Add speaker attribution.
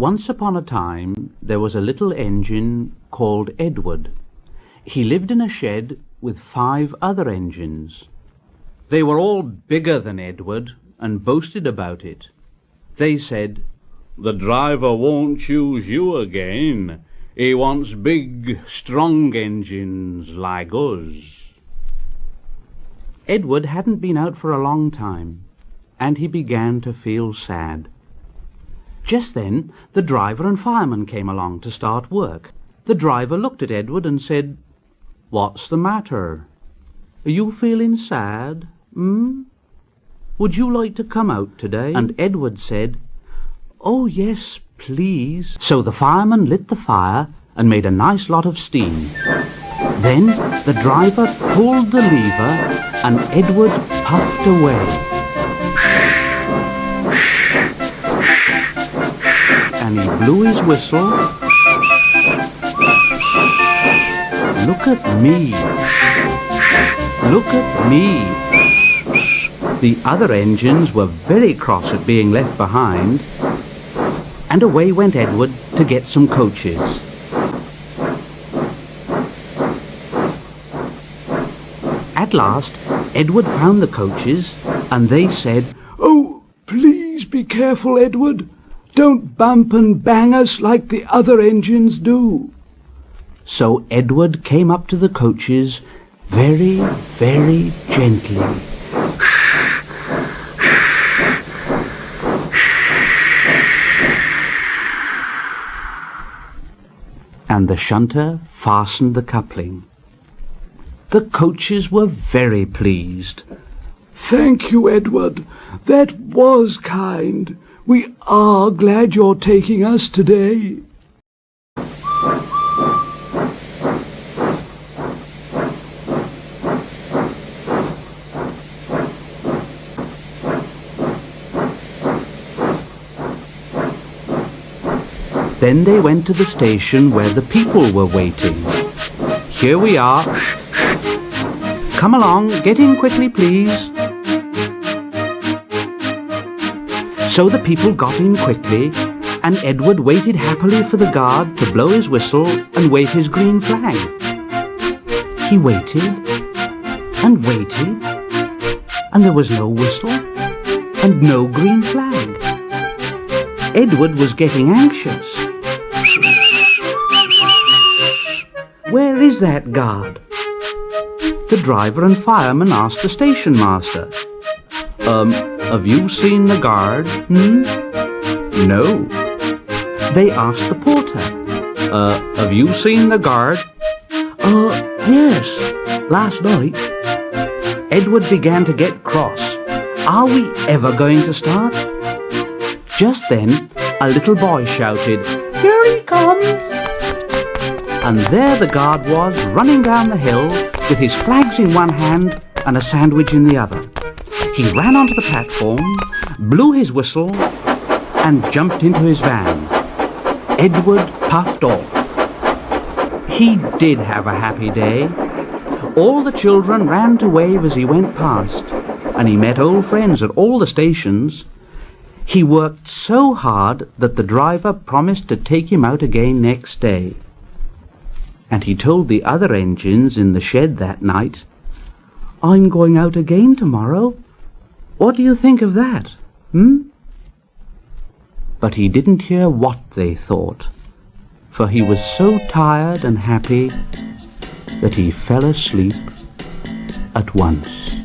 Speaker 1: Once upon a time there was a little engine called Edward. He lived in a shed with 5 other engines. They were all bigger than Edward and boasted about it. They said, "The driver won't choose you again. He wants big, strong engines like us." Edward hadn't been out for a long time, and he began to feel sad. Just then the driver and fireman came along to start work. The driver looked at Edward and said, "What's the matter? Are you feeling sad? Would you like to come out today?" And Edward said, "Oh, yes, please." So the fireman lit the fire and made a nice lot of steam. Then the driver pulled the lever and Edward puffed away. And he blew his whistle. "Look at me. Look at me." The other engines were very cross at being left behind, and away went Edward to get some coaches. At last, Edward found the coaches, and they said,
Speaker 2: "Oh, please be careful, Edward. Don't bump and bang us like the other engines do."
Speaker 1: So Edward came up to the coaches very, very gently. And the shunter fastened the coupling. The coaches were very pleased.
Speaker 2: "Thank you, Edward. That was kind. We are glad you're taking us today."
Speaker 1: Then they went to the station where the people were waiting. "Here we are. Come along, get in quickly, please." So the people got in quickly, and Edward waited happily for the guard to blow his whistle and wave his green flag. He waited and waited, and there was no whistle and no green flag. Edward was getting anxious. Where is that guard? The driver and fireman asked the station master, "Have you seen the guard?" "No." They asked the porter, "Have you seen the guard?"
Speaker 2: Yes, last night."
Speaker 1: Edward began to get cross. Are we ever going to start? Just then, a little boy shouted, "Here he comes!" And there the guard was, running down the hill, with his flags in one hand and a sandwich in the other. He ran onto the platform, blew his whistle, and jumped into his van. Edward puffed off. He did have a happy day. All the children ran to wave as he went past, and he met old friends at all the stations. He worked so hard that the driver promised to take him out again next day. And he told the other engines in the shed that night, "I'm going out again tomorrow. What do you think of that, But he didn't hear what they thought, for he was so tired and happy that he fell asleep at once.